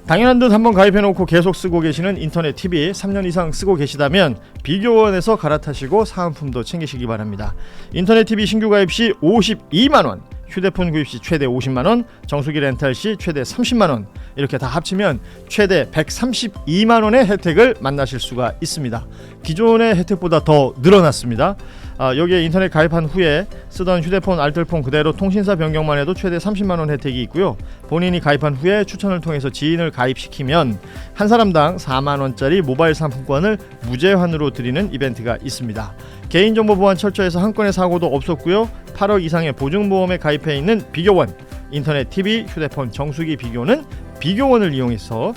당연한 듯 한번 가입해놓고 계속 쓰고 계시는 인터넷 TV 3년 이상 쓰고 계시다면 비교원에서 갈아타시고 사은품도 챙기시기 바랍니다. 인터넷 TV 신규 가입 시 52만원, 휴대폰 구입 시 최대 50만원, 정수기 렌탈 시 최대 30만원, 이렇게 다 합치면 최대 132만원의 혜택을 만나실 수가 있습니다. 기존의 혜택보다 더 늘어났습니다. 여기에 인터넷 가입한 후에 쓰던 휴대폰 알뜰폰 그대로 통신사 변경만 해도 최대 30만원 혜택이 있고요. 본인이 가입한 후에 추천을 통해서 지인을 가입시키면 한 사람당 4만원짜리 모바일 상품권을 무제한으로 드리는 이벤트가 있습니다. 개인정보 보안 철저해서 한 건의 사고도 없었고요. 8억 이상의 보증보험에 가입해 있는 비교원, 인터넷 TV, 휴대폰, 정수기 비교는 비교원을 이용해서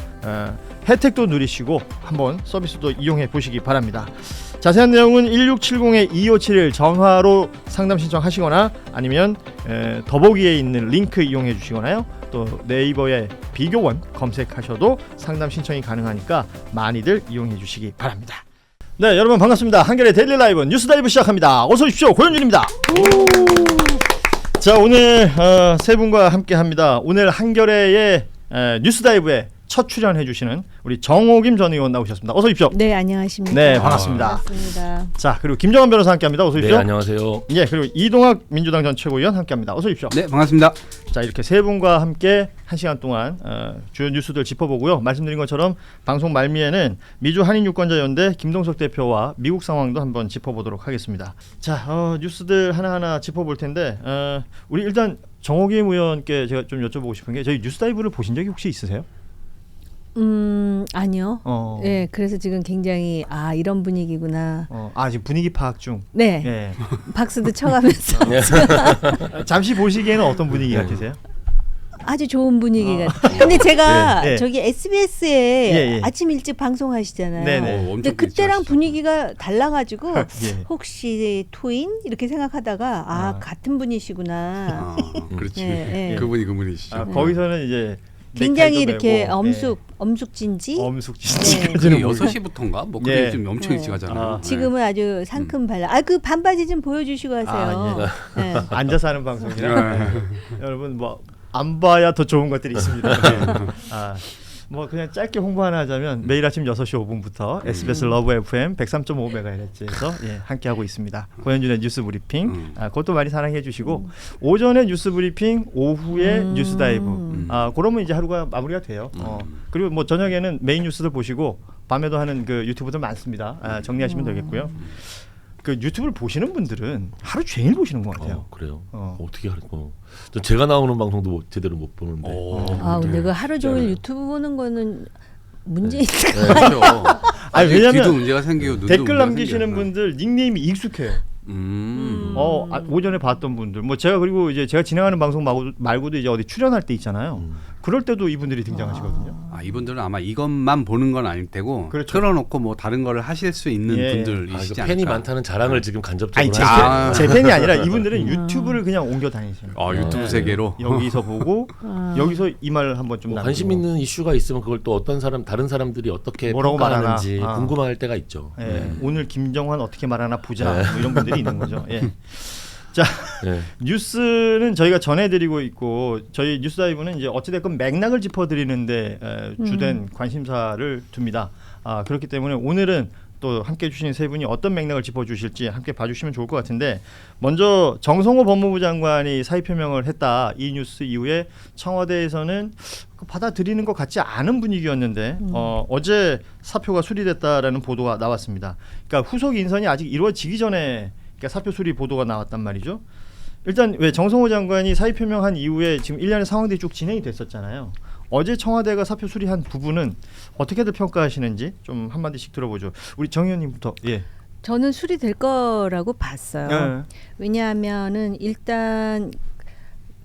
혜택도 누리시고 한번 서비스도 이용해 보시기 바랍니다. 자세한 내용은 1670-2571 전화로 상담 신청하시거나 아니면 더보기에 있는 링크 이용해 주시거나요. 또 네이버에 비교원 검색하셔도 상담 신청이 가능하니까 많이들 이용해 주시기 바랍니다. 네, 여러분 반갑습니다. 한겨레 데일리 라이브 뉴스 다이브 시작합니다. 어서 오십시오. 고현준입니다. 자, 오늘 세 분과 함께 합니다. 오늘 한겨레의 뉴스 다이브에 첫 출연해 주시는 우리 정호김 전 의원 나오셨습니다. 어서 오십시오. 네, 안녕하십니까. 네, 반갑습니다. 반갑습니다. 자, 그리고 김정환 변호사 함께합니다. 어서 오십시오. 네, 안녕하세요. 예, 그리고 이동학 민주당 전 최고위원 함께합니다. 어서 오십시오. 네, 반갑습니다. 자, 이렇게 세 분과 함께 1시간 동안 주요 뉴스들 짚어보고요. 말씀드린 것처럼 방송 말미에는 미주 한인유권자연대 김동석 대표와 미국 상황도 한번 짚어보도록 하겠습니다. 자, 뉴스들 하나하나 짚어볼 텐데 우리 일단 정호김 의원께 제가 좀 여쭤보고 싶은 게 저희 뉴스 다이브를 보신 적이 혹시 있으세요? 아니요. 네, 그래서 지금 굉장히 이런 분위기구나. 지금 분위기 파악 중. 네. 예. 박수도 쳐가면서 잠시 보시기에는 어떤 분위기 같으세요? 아주 좋은 분위기 같아요. 근데 제가 네. 저기 SBS에 예. 아침 일찍 방송하시잖아요. 네네. 근데 그때랑 분위기가 달라가지고 예. 혹시 토인 이렇게 생각하다가 같은 분이시구나. 그렇지. 예. 그분이시죠. 거기서는 이제 굉장히 이렇게 메고, 엄숙진지. 엄숙진지. 네. 6시부터인가? 뭐 그게 예. 좀 엄청 일찍 하잖아요. 지금은 아주 상큼 발라. 그 반바지 좀 보여주시고 하세요. 네. 앉아서 하는 방송이라 여러분 뭐 안 봐야 더 좋은 것들이 있습니다. 뭐 그냥 짧게 홍보 하나 하자면 매일 아침 6시 5분부터 SBS 러브 FM 103.5MHz에서 함께 하고 있습니다. 고현준의 뉴스 브리핑. 그것도 많이 사랑해 주시고 오전에 뉴스 브리핑, 오후에 뉴스 다이브. 그러면 이제 하루가 마무리가 돼요. 그리고 뭐 저녁에는 메인 뉴스들 보시고 밤에도 하는 그 유튜브들 많습니다. 정리하시면 되겠고요. 그 유튜브를 보시는 분들은 하루 종일 보시는 것 같아요. 그래요? 어떻게 하는 거? 제가 나오는 방송도 제대로 못 보는데. 근데 그 하루 종일 유튜브 보는 거는 문제 있어요. 그렇죠. 왜냐면 귀도 문제가 생기고 눈도 댓글 문제가 남기시는 생겨요. 분들 닉네임이 익숙해요. 오전에 봤던 분들, 뭐 제가 그리고 이제 제가 진행하는 방송 말고도 이제 어디 출연할 때 있잖아요. 그럴 때도 이분들이 등장하시거든요. 이분들은 아마 이것만 보는 건 아닐 테고 그렇죠. 틀어놓고 뭐 다른 거를 하실 수 있는 분들이시지 않을까. 팬이 많다는 자랑을 지금 간접적으로 제 팬이 아니라 이분들은 유튜브를 그냥 옮겨 다니시는. 유튜브 세계로 여기서 보고 여기서 이 말 한번 좀 나누고. 관심 있는 이슈가 있으면 그걸 또 다른 사람들이 어떻게 뭐라고 평가하는지 말하나. 궁금할 때가 있죠. 오늘 김정환 어떻게 말하나 보자. 뭐 이런 분들이 있는 거죠. 자, 뉴스는 저희가 전해드리고 있고 저희 뉴스다이브는 이제 어찌됐건 맥락을 짚어드리는데 주된 관심사를 둡니다. 그렇기 때문에 오늘은 또 함께 해주신 세 분이 어떤 맥락을 짚어주실지 함께 봐주시면 좋을 것 같은데 먼저 정성호 법무부 장관이 사의 표명을 했다. 이 뉴스 이후에 청와대에서는 받아들이는 것 같지 않은 분위기였는데 어제 사표가 수리됐다라는 보도가 나왔습니다. 그러니까 후속 인선이 아직 이루어지기 전에 사표 수리 보도가 나왔단 말이죠. 일단 왜 정성호 장관이 사의 표명한 이후에 지금 1년의 상황들이 쭉 진행이 됐었잖아요. 어제 청와대가 사표 수리한 부분은 어떻게들 평가하시는지 좀 한마디씩 들어보죠. 우리 정 의원님부터. 저는 수리될 거라고 봤어요. 왜냐하면은 일단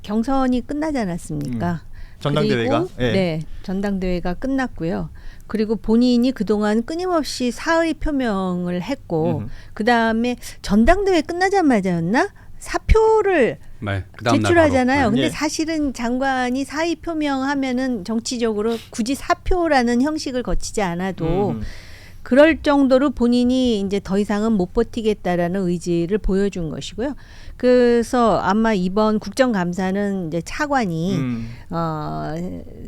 경선이 끝나지 않았습니까? 전당대회가? 네, 전당대회가 끝났고요. 그리고 본인이 그동안 끊임없이 사의 표명을 했고 그다음에 전당대회 끝나자마자였나? 사표를 제출하잖아요. 근데 사실은 장관이 사의 표명하면은 정치적으로 굳이 사표라는 형식을 거치지 않아도 그럴 정도로 본인이 이제 더 이상은 못 버티겠다라는 의지를 보여준 것이고요. 그래서 아마 이번 국정감사는 이제 차관이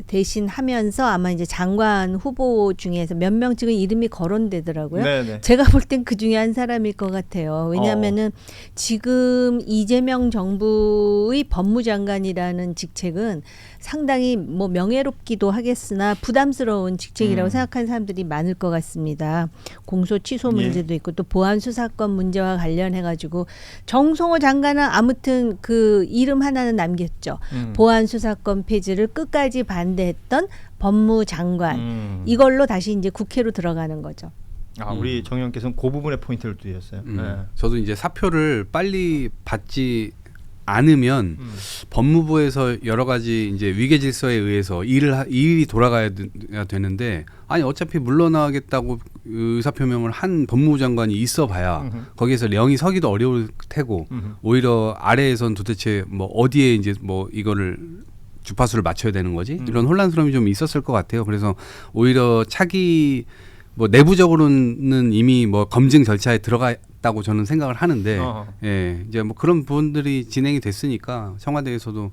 대신 하면서 아마 이제 장관 후보 중에서 몇 명 지금 이름이 거론되더라고요. 네네. 제가 볼 땐 그 중에 한 사람일 것 같아요. 왜냐하면은 지금 이재명 정부의 법무장관이라는 직책은 상당히 뭐 명예롭기도 하겠으나 부담스러운 직책이라고 생각하는 사람들이 많을 것 같습니다. 공소 취소 문제도 있고 또 보안 수사권 문제와 관련해 가지고 정성호 장관은 아무튼 그 이름 하나는 남겼죠. 보안 수사권 폐지를 끝까지 반대했던 법무장관. 이걸로 다시 이제 국회로 들어가는 거죠. 아, 우리 정 의원께서는 그 부분에 포인트를 두셨어요. 네. 저도 이제 사표를 빨리 받지 않으면 법무부에서 여러 가지 이제 위계 질서에 의해서 일이 돌아가야 되는데 아니 어차피 물러나겠다고 의사표명을 한 법무부 장관이 있어봐야 거기에서 령이 서기도 어려울 테고 오히려 아래에선 도대체 뭐 어디에 이제 뭐 이거를 주파수를 맞춰야 되는 거지 이런 혼란스러움이 좀 있었을 것 같아요. 그래서 오히려 차기 뭐 내부적으로는 이미 뭐 검증 절차에 들어갔다고 저는 생각을 하는데 예, 이제 뭐 그런 부분들이 진행이 됐으니까 청와대에서도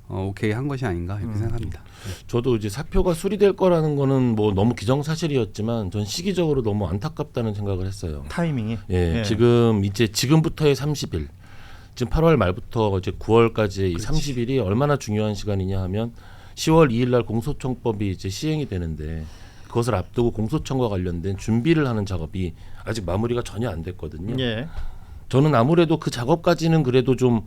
오케이 한 것이 아닌가 이렇게 생각합니다. 저도 이제 사표가 수리될 거라는 거는 뭐 너무 기정사실이었지만 전 시기적으로 너무 안타깝다는 생각을 했어요. 타이밍이. 예, 지금부터의 30일, 지금 8월 말부터 이제 9월까지 이 30일이 얼마나 중요한 시간이냐 하면 10월 2일 날 공소청법이 이제 시행이 되는데 그것을 앞두고 공소청과 관련된 준비를 하는 작업이 아직 마무리가 전혀 안 됐거든요. 예. 저는 아무래도 그 작업까지는 그래도 좀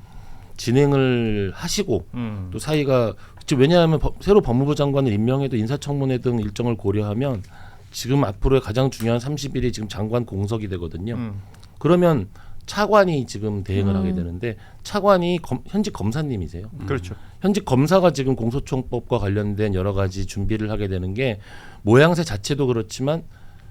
진행을 하시고 또 사이가 왜냐하면 새로 법무부 장관을 임명해도 인사청문회 등 일정을 고려하면 지금 앞으로의 가장 중요한 30일이 지금 장관 공석이 되거든요. 그러면 차관이 지금 대행을 하게 되는데 차관이 현직 검사님이세요. 그렇죠. 현직 검사가 지금 공소청법과 관련된 여러 가지 준비를 하게 되는 게 모양새 자체도 그렇지만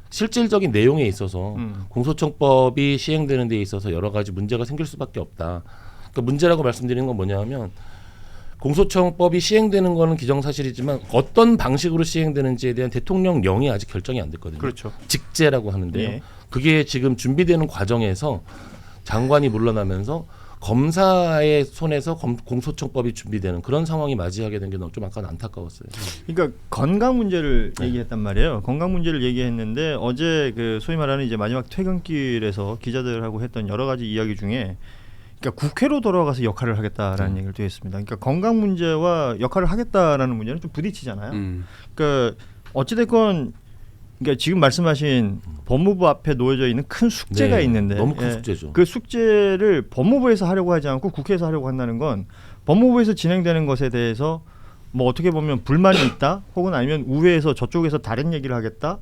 실질적인 내용에 있어서 공소청법이 시행되는 데 있어서 여러 가지 문제가 생길 수밖에 없다. 그러니까 문제라고 말씀드리는 건 뭐냐 하면 공소청법이 시행되는 거는 기정사실이지만 어떤 방식으로 시행되는지에 대한 대통령령이 아직 결정이 안 됐거든요. 그렇죠. 직제라고 하는데요. 예. 그게 지금 준비되는 과정에서 장관이 물러나면서 검사의 손에서 공소청법이 준비되는 그런 상황이 맞이하게 된 게 좀 약간 안타까웠어요. 그러니까 건강 문제를 얘기했단 말이에요. 건강 문제를 얘기했는데 어제 그 소위 말하는 이제 마지막 퇴근길에서 기자들하고 했던 여러 가지 이야기 중에 그러니까 국회로 돌아가서 역할을 하겠다라는 얘기를 또 했습니다. 그러니까 건강 문제와 역할을 하겠다라는 문제는 좀 부딪히잖아요. 그러니까 어찌됐건 그러니까 지금 말씀하신 법무부 앞에 놓여져 있는 큰 숙제가 네, 있는데 너무 큰 숙제죠. 그 숙제를 법무부에서 하려고 하지 않고 국회에서 하려고 한다는 건 법무부에서 진행되는 것에 대해서 뭐 어떻게 보면 불만이 있다 혹은 아니면 우회해서 저쪽에서 다른 얘기를 하겠다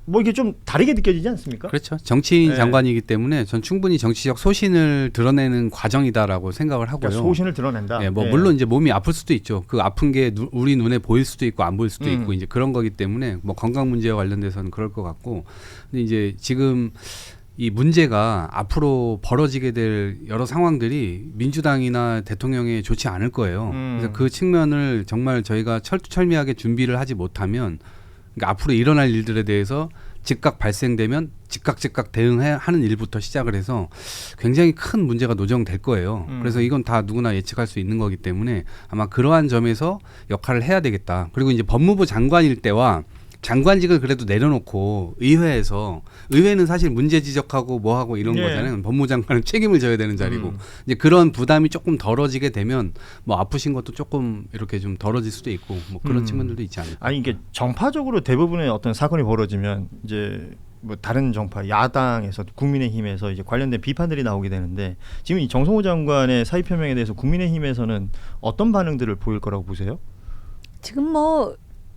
뭐 이게 좀 다르게 느껴지지 않습니까? 그렇죠. 정치인 네. 장관이기 때문에 전 충분히 정치적 소신을 드러내는 과정이다라고 생각을 하고요. 그러니까 소신을 드러낸다. 예, 뭐 물론 이제 몸이 아플 수도 있죠. 그 아픈 게 우리 눈에 보일 수도 있고 안 보일 수도 있고 이제 그런 거기 때문에 뭐 건강 문제와 관련돼서는 그럴 것 같고, 근데 이제 지금 이 문제가 앞으로 벌어지게 될 여러 상황들이 민주당이나 대통령에 좋지 않을 거예요. 그래서 그 측면을 정말 저희가 철두철미하게 준비를 하지 못하면 그러니까 앞으로 일어날 일들에 대해서 즉각 발생되면 즉각 대응하는 일부터 시작을 해서 굉장히 큰 문제가 노정될 거예요. 그래서 이건 다 누구나 예측할 수 있는 거기 때문에 아마 그러한 점에서 역할을 해야 되겠다. 그리고 이제 법무부 장관일 때와 장관직을 그래도 내려놓고 의회는 사실 문제 지적하고 뭐하고 이런 거잖아요. 법무부 장관은 책임을 져야 되는 자리고 이제 그런 부담이 조금 덜어지게 되면 뭐 아프신 것도 조금 이렇게 좀 덜어질 수도 있고 뭐 그런 측면들도 있지 않을까. 아니 이게 정파적으로 대부분의 어떤 사건이 벌어지면 이제 뭐 다른 정파 야당에서 국민의힘에서 이제 관련된 비판들이 나오게 되는데 지금 이 정성호 장관의 사의 표명에 대해서 국민의힘에서는 어떤 반응들을 보일 거라고 보세요? 지금 뭐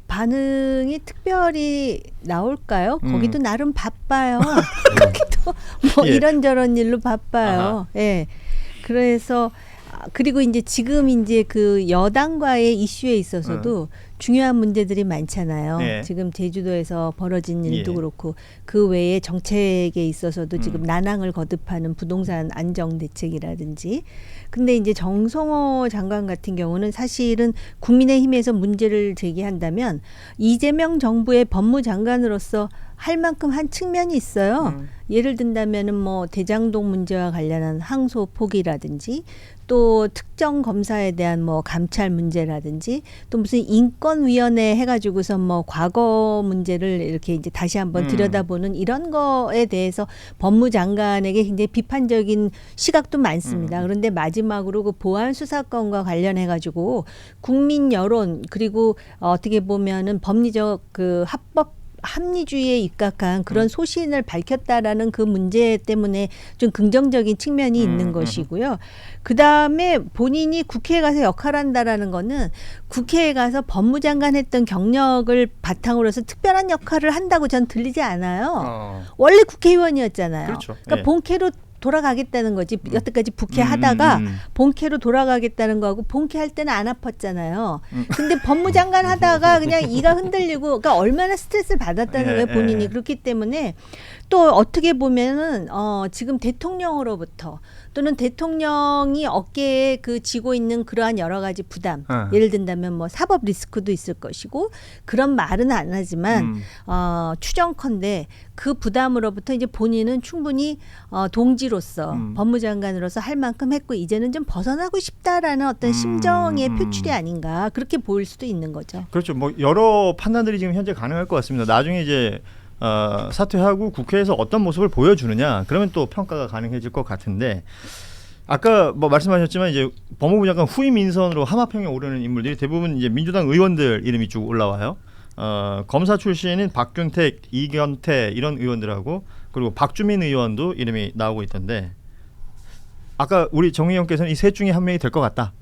반응이 특별히 나올까요? 거기도 나름 바빠요. 거기도 뭐 예. 이런저런 일로 바빠요. 예. 그래서 그리고 이제 지금 이제 그 여당과의 이슈에 있어서도 중요한 문제들이 많잖아요. 네. 지금 제주도에서 벌어진 일도 예. 그렇고 그 외에 정책에 있어서도 지금 난항을 거듭하는 부동산 안정 대책이라든지. 근데 이제 정성호 장관 같은 경우는 사실은 국민의힘에서 문제를 제기한다면 이재명 정부의 법무장관으로서 할 만큼 한 측면이 있어요. 예를 든다면은 뭐 대장동 문제와 관련한 항소 포기라든지 또 특정 검사에 대한 뭐 감찰 문제라든지 또 무슨 인권위원회 해가지고서 뭐 과거 문제를 이렇게 이제 다시 한번 들여다보는 이런 거에 대해서 법무장관에게 굉장히 비판적인 시각도 많습니다. 그런데 마지막으로 그 보안 수사권과 관련해가지고 국민 여론 그리고 어떻게 보면은 법리적 그 합리주의에 입각한 그런 소신을 밝혔다라는 그 문제 때문에 좀 긍정적인 측면이 있는 것이고요. 그 다음에 본인이 국회에 가서 역할한다라는 거는 국회에 가서 법무장관 했던 경력을 바탕으로 해서 특별한 역할을 한다고 전 들리지 않아요. 원래 국회의원이었잖아요. 그렇죠. 그러니까 예. 본캐로 돌아가겠다는 거지. 여태까지 북회 하다가 본캐로 돌아가겠다는 거하고 본캐 할 때는 안 아팠잖아요. 근데 법무장관 하다가 그냥 이가 흔들리고 그러니까 얼마나 스트레스를 받았다는 거예요, 본인이. 그렇기 때문에 또 어떻게 보면은 지금 대통령으로부터 또는 대통령이 어깨에 그 지고 있는 그러한 여러 가지 부담, 예를 든다면 뭐 사법 리스크도 있을 것이고 그런 말은 안 하지만 추정컨대 그 부담으로부터 이제 본인은 충분히 동지로서 법무장관으로서 할 만큼 했고 이제는 좀 벗어나고 싶다라는 어떤 심정의 표출이 아닌가 그렇게 보일 수도 있는 거죠. 그렇죠. 뭐 여러 판단들이 지금 현재 가능할 것 같습니다. 나중에 이제 사퇴하고 국회에서 어떤 모습을 보여주느냐 그러면 또 평가가 가능해질 것 같은데 아까 뭐 말씀하셨지만 이제 법무부 장관 후임 인선으로 하마평에 오르는 인물들이 대부분 이제 민주당 의원들 이름이 쭉 올라와요. 검사 출신인 박균택, 이견태 이런 의원들하고 그리고 박주민 의원도 이름이 나오고 있던데 아까 우리 정 의원께서는 이 셋 중에 한 명이 될 것 같다.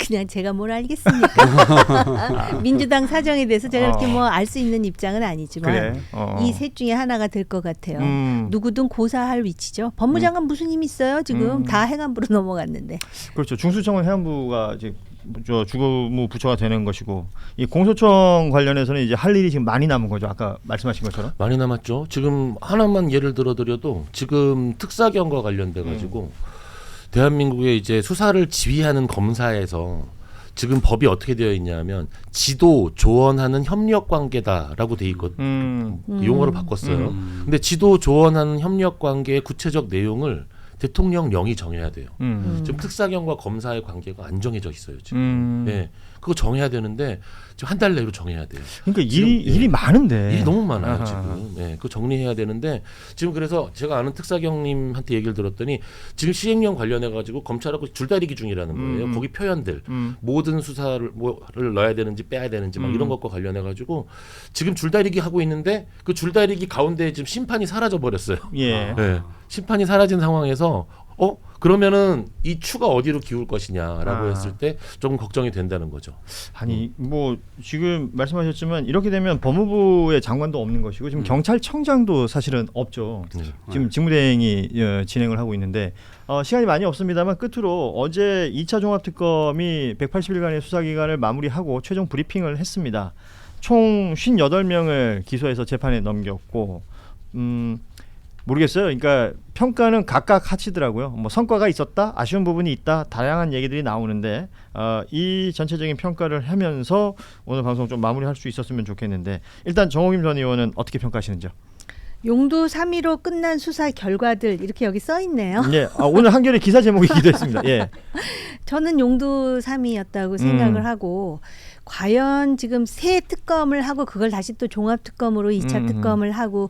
그냥 제가 뭘 알겠습니까? 민주당 사정에 대해서 제가 이렇게 뭐 알 수 있는 입장은 아니지만 그래. 이 셋 중에 하나가 될 것 같아요. 누구든 고사할 위치죠. 법무장관 무슨 힘 있어요? 지금 다 행안부로 넘어갔는데. 그렇죠. 중수청은 해안부가 이제 주거무 부처가 되는 것이고 이 공소청 관련해서는 이제 할 일이 지금 많이 남은 거죠. 아까 말씀하신 것처럼. 많이 남았죠. 지금 하나만 예를 들어드려도 지금 특사경과 관련돼 가지고 대한민국의 이제 수사를 지휘하는 검사에서 지금 법이 어떻게 되어 있냐면 지도 조언하는 협력 관계다라고 돼 있거든요. 용어를 바꿨어요. 근데 지도 조언하는 협력 관계의 구체적 내용을 대통령령이 정해야 돼요. 지금 특사경과 검사의 관계가 안 정해져 있어요. 지금. 네, 그거 정해야 되는데 지금 한 달 내로 정해야 돼요. 그러니까 지금, 일이 많은데. 일이 너무 많아요 지금. 네, 그거 정리해야 되는데 지금 그래서 제가 아는 특사경님한테 얘기를 들었더니 지금 시행령 관련해 가지고 검찰하고 줄다리기 중이라는 거예요. 거기 표현들 모든 수사를 뭐를 넣어야 되는지 빼야 되는지 막 이런 것과 관련해 가지고 지금 줄다리기 하고 있는데 그 줄다리기 가운데 지금 심판이 사라져 버렸어요. 예. 네, 심판이 사라진 상황에서 그러면은 이 추가 어디로 기울 것이냐라고 했을 때 조금 걱정이 된다는 거죠. 아니 뭐 지금 말씀하셨지만 이렇게 되면 법무부의 장관도 없는 것이고 지금 경찰청장도 사실은 없죠. 지금 직무대행이 진행을 하고 있는데 시간이 많이 없습니다만 끝으로 어제 2차 종합특검이 180일간의 수사기간을 마무리하고 최종 브리핑을 했습니다. 총 58명을 기소해서 재판에 넘겼고 모르겠어요. 그러니까 평가는 각각 하시더라고요. 뭐 성과가 있었다, 아쉬운 부분이 있다, 다양한 얘기들이 나오는데 이 전체적인 평가를 하면서 오늘 방송 좀 마무리할 수 있었으면 좋겠는데 일단 정호김 전 의원은 어떻게 평가하시는지요? 용두 3위로 끝난 수사 결과들 이렇게 여기 써 있네요. 예, 오늘 한겨레 기사 제목이기도 했습니다. 예, 저는 용두 3위였다고 생각을 하고 과연 지금 새 특검을 하고 그걸 다시 또 종합특검으로 2차 특검을 하고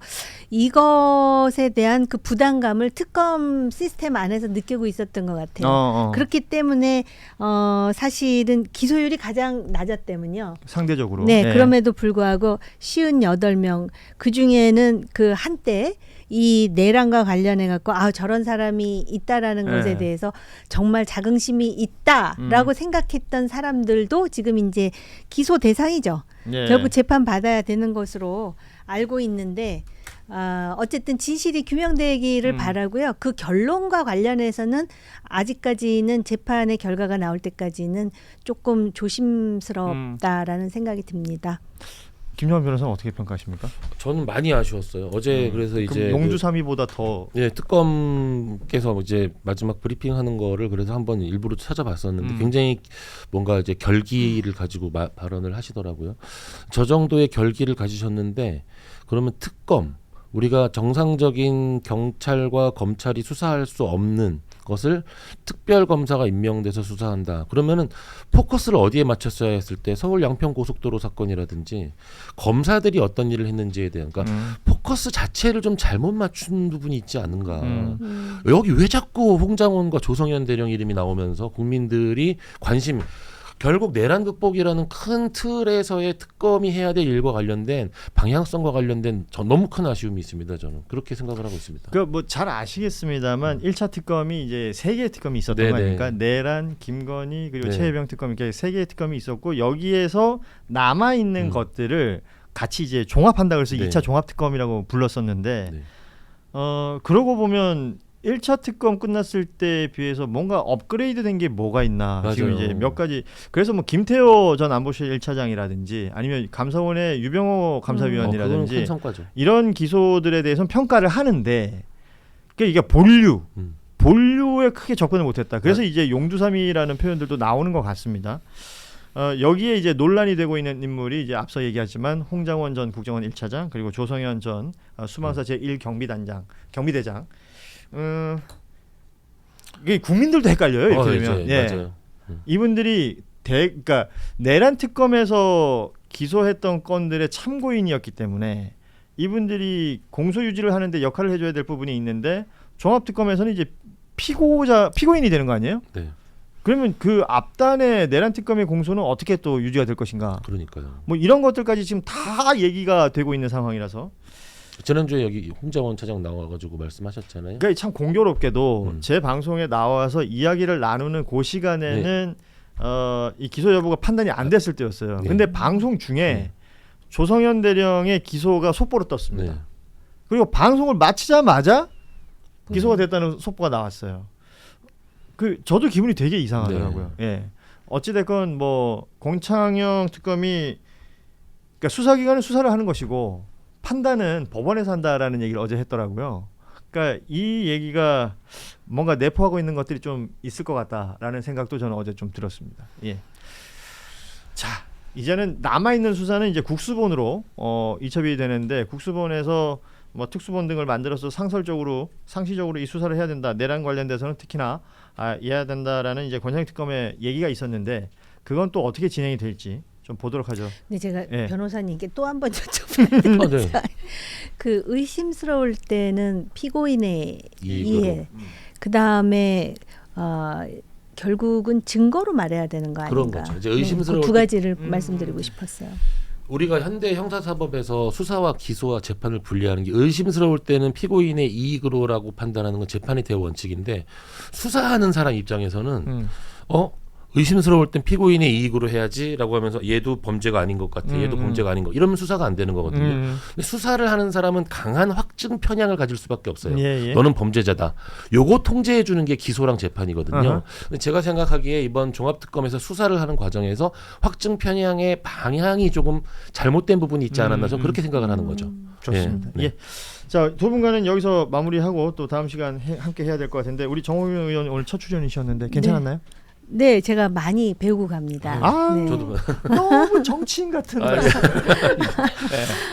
이것에 대한 그 부담감을 특검 시스템 안에서 느끼고 있었던 것 같아요. 그렇기 때문에 사실은 기소율이 가장 낮았다면요. 상대적으로. 네, 그럼에도 불구하고 58명 그중에는 그 한때 이 내란과 관련해 갖고 저런 사람이 있다라는 것에 대해서 정말 자긍심이 있다라고 생각했던 사람들도 지금 이제 기소 대상이죠. 결국 재판 받아야 되는 것으로 알고 있는데 어쨌든 진실이 규명되기를 바라고요. 그 결론과 관련해서는 아직까지는 재판의 결과가 나올 때까지는 조금 조심스럽다라는 생각이 듭니다. 김정환 변호사는 어떻게 평가하십니까? 저는 많이 아쉬웠어요. 어제 그래서 이제 용주 3위보다 더 특검께서 이제 마지막 브리핑하는 거를 그래서 한번 일부러 찾아봤었는데 굉장히 뭔가 이제 결기를 가지고 발언을 하시더라고요. 저 정도의 결기를 가지셨는데 그러면 특검 우리가 정상적인 경찰과 검찰이 수사할 수 없는 것을 특별검사가 임명돼서 수사한다. 그러면은 포커스를 어디에 맞췄어야 했을 때 서울 양평 고속도로 사건이라든지 검사들이 어떤 일을 했는지에 대한 그러니까 포커스 자체를 좀 잘못 맞춘 부분이 있지 않은가. 여기 왜 자꾸 홍장원과 조성현 대령 이름이 나오면서 국민들이 관심이 결국 내란 극복이라는 큰 틀에서의 특검이 해야 될 일과 관련된 방향성과 관련된 너무 큰 아쉬움이 있습니다. 저는 그렇게 생각을 하고 있습니다. 그 뭐 잘 아시겠습니다만 1차 특검이 이제 3개의 특검이 있었던 거 아닙니까? 내란, 김건희 그리고 최혜병 특검 이렇게 3개의 특검이 있었고 여기에서 남아 있는 것들을 같이 이제 종합한다 그래서 2차 종합 특검이라고 불렀었는데 그러고 보면 1차 특검 끝났을 때에 비해서 뭔가 업그레이드된 게 뭐가 있나. 맞아요. 지금 이제 몇 가지 그래서 뭐 김태호 전 안보실 1차장이라든지 아니면 감사원의 유병호 감사위원이라든지 큰 성과죠. 이런 기소들에 대해서는 평가를 하는데 그러니까 이게 본류에 크게 접근을 못했다. 그래서 이제 용두삼이라는 표현들도 나오는 것 같습니다. 여기에 이제 논란이 되고 있는 인물이 이제 앞서 얘기했지만 홍장원 전 국정원 1차장 그리고 조성현 전 수방사 제1경비대장 이게 국민들도 헷갈려요. 이렇게 되면. 맞아요. 이분들이 그러니까 내란 특검에서 기소했던 건들의 참고인이었기 때문에 이분들이 공소 유지를 하는데 역할을 해줘야 될 부분이 있는데 종합 특검에서는 이제 피고인이 되는 거 아니에요? 네. 그러면 그 앞단의 내란 특검의 공소는 어떻게 또 유지가 될 것인가? 그러니까요. 뭐 이런 것들까지 지금 다 얘기가 되고 있는 상황이라서. 지난주에 여기 홍장원 차장 나와가지고 말씀하셨잖아요. 그러니까 참 공교롭게도 제 방송에 나와서 이야기를 나누는 그 시간에는 이 기소 여부가 판단이 안 됐을 때였어요. 근데 방송 중에 조성현 대령의 기소가 속보로 떴습니다. 그리고 방송을 마치자마자 기소가 됐다는 속보가 나왔어요. 저도 기분이 되게 이상하더라고요. 예. 어찌됐건 뭐 공창영 특검이 그러니까 수사기관은 수사를 하는 것이고 판단은 법원에서 한다라는 얘기를 어제 했더라고요. 그러니까 이 얘기가 뭔가 내포하고 있는 것들이 좀 있을 것 같다라는 생각도 저는 어제 좀 들었습니다. 예. 자, 이제는 남아 있는 수사는 이제 국수본으로 이첩이 되는데 국수본에서 뭐 특수본 등을 만들어서 상시적으로 이 수사를 해야 된다. 내란 관련돼서는 특히나 해야 된다라는 이제 권창희 특검의 얘기가 있었는데 그건 또 어떻게 진행이 될지 좀 보도록 하죠. 네, 제가 변호사님께 또 한 번 여쭤봐야 되는데 그 의심스러울 때는 피고인의 이해, 그 다음에 결국은 증거로 말해야 되는 거 아닌가? 그런 거죠. 이제 의심스러울 그 두 가지를 말씀드리고 싶었어요. 우리가 현대 형사사법에서 수사와 기소와 재판을 분리하는 게 의심스러울 때는 피고인의 이익으로라고 판단하는 건 재판이 대의 원칙인데 수사하는 사람 입장에서는 의심스러울 땐 피고인의 이익으로 해야지라고 하면서 얘도 범죄가 아닌 것 같아. 얘도 범죄가 아닌 거. 이러면 수사가 안 되는 거거든요. 근데 수사를 하는 사람은 강한 확증 편향을 가질 수밖에 없어요. 너는 범죄자다. 요거 통제해 주는 게 기소랑 재판이거든요. 근데 제가 생각하기에 이번 종합특검에서 수사를 하는 과정에서 확증 편향의 방향이 조금 잘못된 부분이 있지 않았나 저는 그렇게 생각을 하는 거죠. 좋습니다. 예. 자, 두 분과는 여기서 마무리하고 또 다음 시간 함께 해야 될 것 같은데 우리 정호영 의원 오늘 첫 출연이셨는데 괜찮았나요? 네, 제가 많이 배우고 갑니다. 네. 저도 너무 정치인 같은.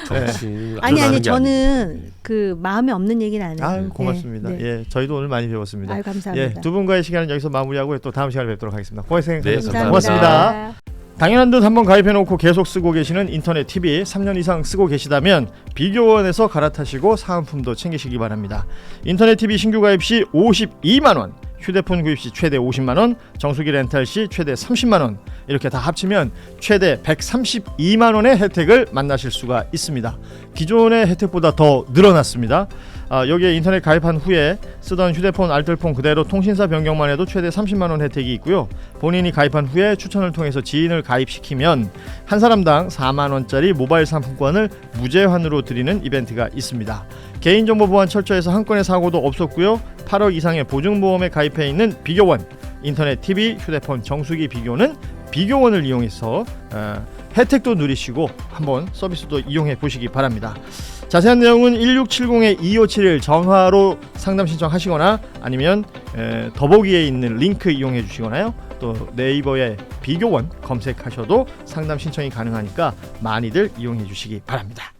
정치인. 아니 저는 그 마음에 없는 얘기는 안 해요. 고맙습니다. 예, 저희도 오늘 많이 배웠습니다. 감사합니다. 예, 두 분과의 시간은 여기서 마무리하고 또 다음 시간에 뵙도록 하겠습니다. 고맙습니다. 감사합니다. 고맙습니다. 당연한 듯 한번 가입해놓고 계속 쓰고 계시는 인터넷 TV 3년 이상 쓰고 계시다면 비교원에서 갈아타시고 사은품도 챙기시기 바랍니다. 인터넷 TV 신규 가입 시 52만 원, 휴대폰 구입 시 최대 50만 원, 정수기 렌탈 시 최대 30만 원 이렇게 다 합치면 최대 132만 원의 혜택을 만나실 수가 있습니다. 기존의 혜택보다 더 늘어났습니다. 여기에 인터넷 가입한 후에 쓰던 휴대폰 알뜰폰 그대로 통신사 변경만 해도 최대 30만 원 혜택이 있고요. 본인이 가입한 후에 추천을 통해서 지인을 가입시키면 한 사람당 4만 원짜리 모바일 상품권을 무제한으로 드리는 이벤트가 있습니다. 개인정보 보안 철저해서 한 건의 사고도 없었고요. 8억 이상의 보증보험에 가입해 있는 비교원, 인터넷 TV, 휴대폰 정수기 비교는 비교원을 이용해서 혜택도 누리시고 한번 서비스도 이용해 보시기 바랍니다. 자세한 내용은 1670-2571 전화로 상담 신청하시거나 아니면 더보기에 있는 링크 이용해 주시거나요. 또 네이버에 비교원 검색하셔도 상담 신청이 가능하니까 많이들 이용해 주시기 바랍니다.